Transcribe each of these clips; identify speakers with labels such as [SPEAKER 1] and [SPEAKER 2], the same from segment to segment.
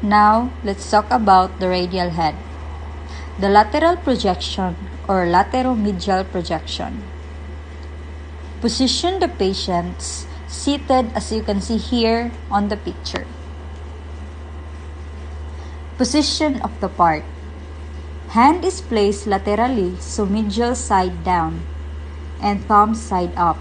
[SPEAKER 1] Now, let's talk about the radial head. The lateral projection or lateromedial projection. Position the patients seated as you can see here on the picture. Position of the part. Hand is placed laterally, so medial side down and thumb side up.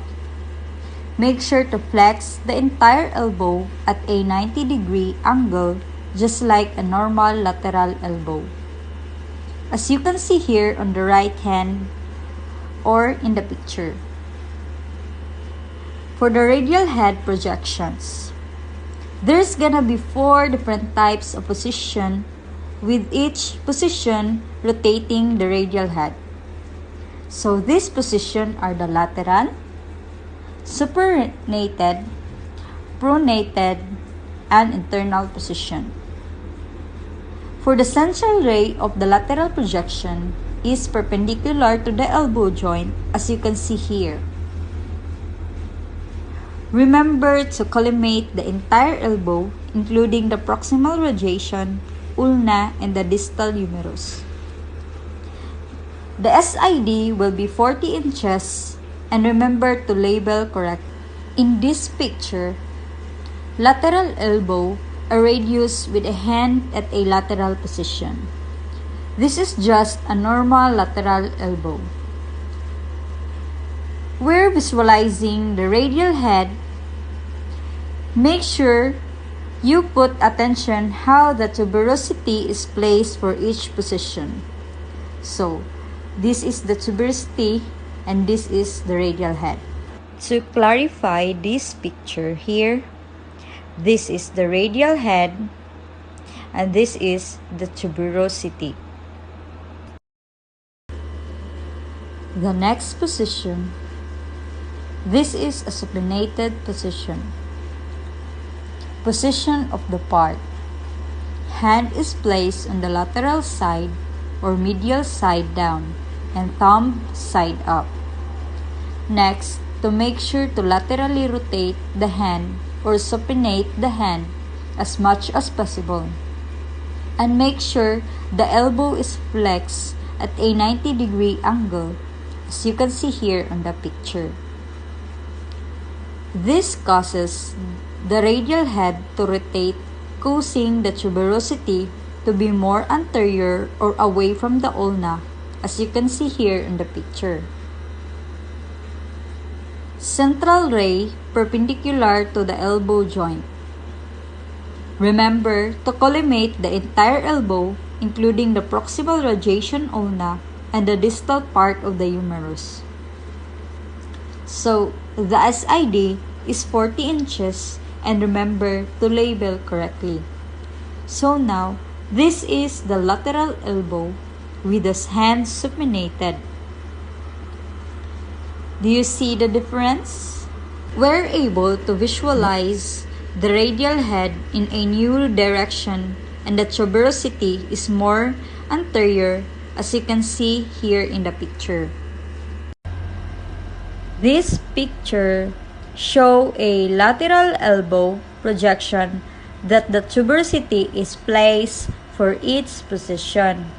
[SPEAKER 1] Make sure to flex the entire elbow at a 90-degree angle, just like a normal lateral elbow. As you can see here on the right hand or in the picture. For the radial head projections, there's gonna be 4 different types of position, with each position rotating the radial head. So these positions are the lateral, supinated, pronated, and internal position. For the central ray of the lateral projection is perpendicular to the elbow joint, as you can see here. Remember to collimate the entire elbow, including the proximal radiation, ulna, and the distal humerus. The SID will be 40 inches, and remember to label correct. In this picture, lateral elbow, a radius with a hand at a lateral position. This is just a normal lateral elbow. We're visualizing the radial head. Make sure you put attention how the tuberosity is placed for each position. So, this is the tuberosity and this is the radial head. To clarify this picture here, this is the radial head and this is the tuberosity. The next position, this is a supinated position. Position of the part. Hand is placed on the lateral side or medial side down and thumb side up. Next, to make sure to laterally rotate the hand or supinate the hand as much as possible. And make sure the elbow is flexed at a 90-degree angle, as you can see here on the picture. This causes the radial head to rotate, causing the tuberosity to be more anterior or away from the ulna, as you can see here in the picture. Central ray perpendicular to the elbow joint. Remember to collimate the entire elbow, including the proximal radiation ulna and the distal part of the humerus. So, the SID is 40 inches and remember to label correctly. So now, this is the lateral elbow with the hand supinated. Do you see the difference? We're able to visualize the radial head in a new direction and the tuberosity is more anterior, as you can see here in the picture. This picture shows a lateral elbow projection that the tuberosity is placed for each position.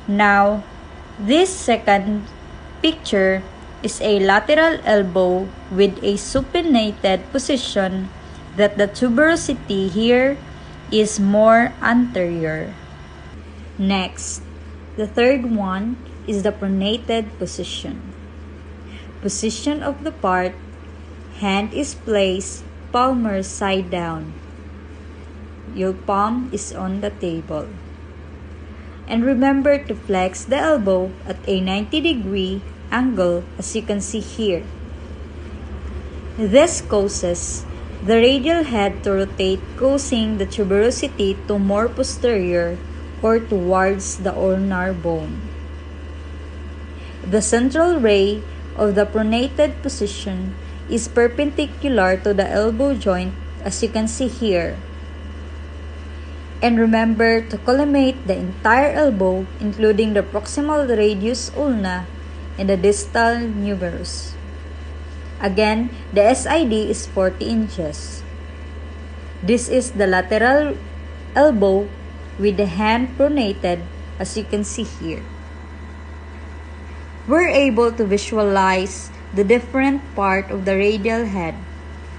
[SPEAKER 1] Now, this second picture is a lateral elbow with a supinated position that the tuberosity here is more anterior. Next, the third one is the pronated position. Position of the part, hand is placed palmar side down. Your palm is on the table. And remember to flex the elbow at a 90-degree angle, as you can see here. This causes the radial head to rotate, causing the tuberosity to more posterior or towards the ulnar bone. The central ray of the pronated position is perpendicular to the elbow joint, as you can see here. And remember to collimate the entire elbow, including the proximal radius ulna and the distal humerus. Again, the SID is 40 inches. This is the lateral elbow with the hand pronated, as you can see here. We're able to visualize the different part of the radial head,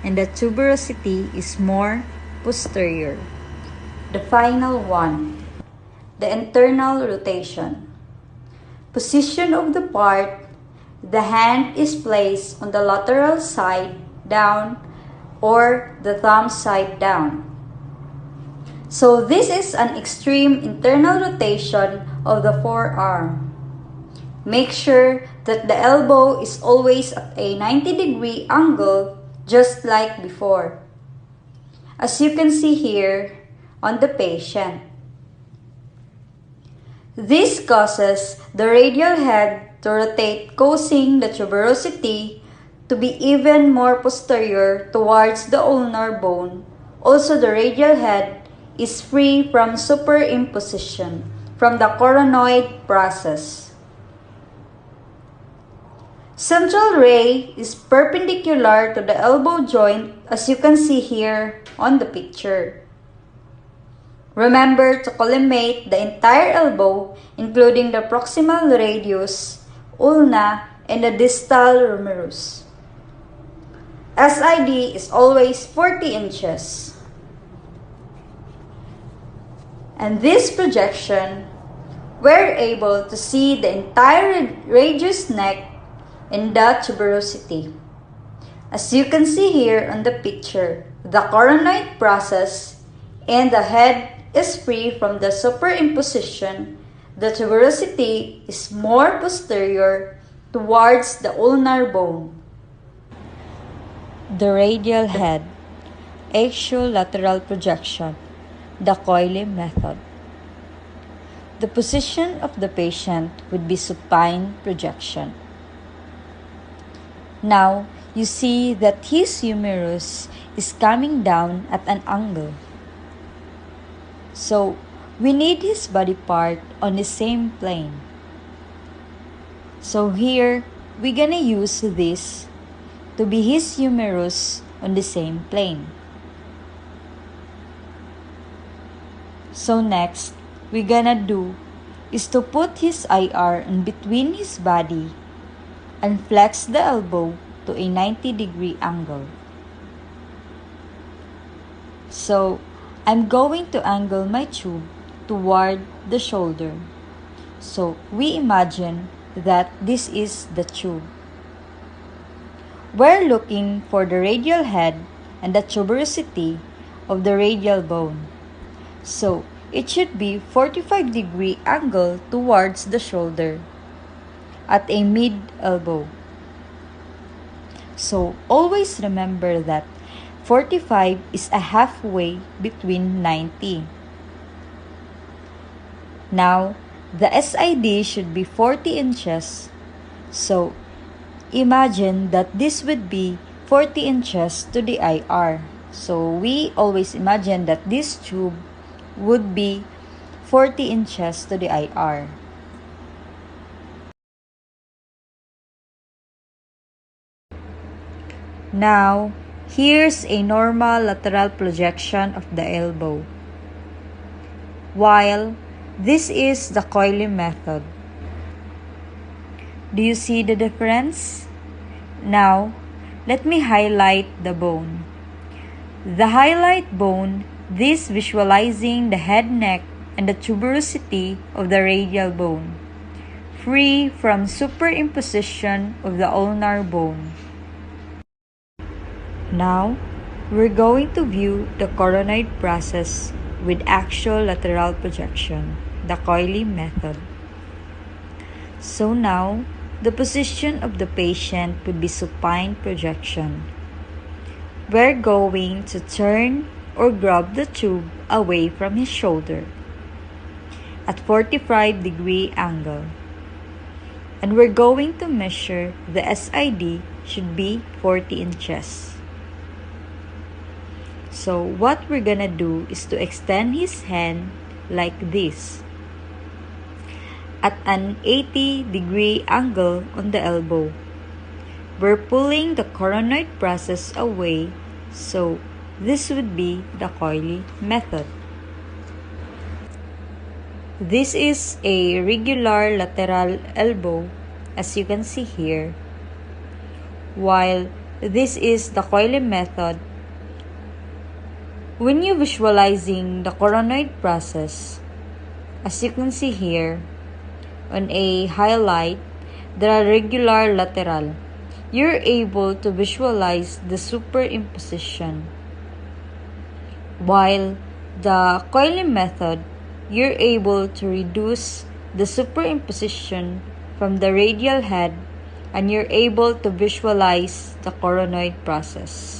[SPEAKER 1] and the tuberosity is more posterior. The final one, the internal rotation. Position of the part, the hand is placed on the lateral side down or the thumb side down. So this is an extreme internal rotation of the forearm. Make sure that the elbow is always at a 90-degree angle, just like before, as you can see here on the patient. This causes the radial head to rotate, causing the tuberosity to be even more posterior towards the ulnar bone. Also, the radial head is free from superimposition from the coronoid process. Central ray is perpendicular to the elbow joint, as you can see here on the picture. Remember to collimate the entire elbow, including the proximal radius, ulna, and the distal humerus. SID is always 40 inches. And this projection, we're able to see the entire radius neck and the tuberosity. As you can see here on the picture, the coronoid process and the head is free from the superimposition. The tuberosity is more posterior towards the ulnar bone. The radial head, axial-lateral projection, the Coyle method. The position of the patient would be supine projection. Now, you see that his humerus is coming down at an angle. So, we need his body part on the same plane. So here, we're gonna use this to be his humerus on the same plane. So next, we're gonna do is to put his IR in between his body and flex the elbow to a 90-degree angle. So, I'm going to angle my tube toward the shoulder. So, we imagine that this is the tube. We're looking for the radial head and the tuberosity of the radial bone. So, it should be 45-degree angle towards the shoulder at a mid-elbow. So, always remember that 45 is a halfway between 90. Now, the SID should be 40 inches. So, imagine that this would be 40 inches to the IR. So, we always imagine that this tube would be 40 inches to the IR. Now, here's a normal lateral projection of the elbow, while this is the Coyle method. Do you see the difference? Now, let me highlight the bone. The highlight bone, this visualizing the head, neck, and the tuberosity of the radial bone, free from superimposition of the ulnar bone. Now, we're going to view the coronoid process with axial lateral projection, the Coyle method. So now, the position of the patient would be supine projection. We're going to turn or grab the tube away from his shoulder at 45-degree angle. And we're going to measure the SID should be 40 inches. So what we're gonna do is to extend his hand like this at an 80-degree angle on the elbow. We're pulling the coronoid process away, so this would be the Coyle method. This is a regular lateral elbow, as you can see here, while this is the coiling method. When you visualizing the coronoid process, as you can see here, on a highlight, the regular lateral, you're able to visualize the superimposition. While the coiling method, you're able to reduce the superimposition from the radial head and you're able to visualize the coronoid process.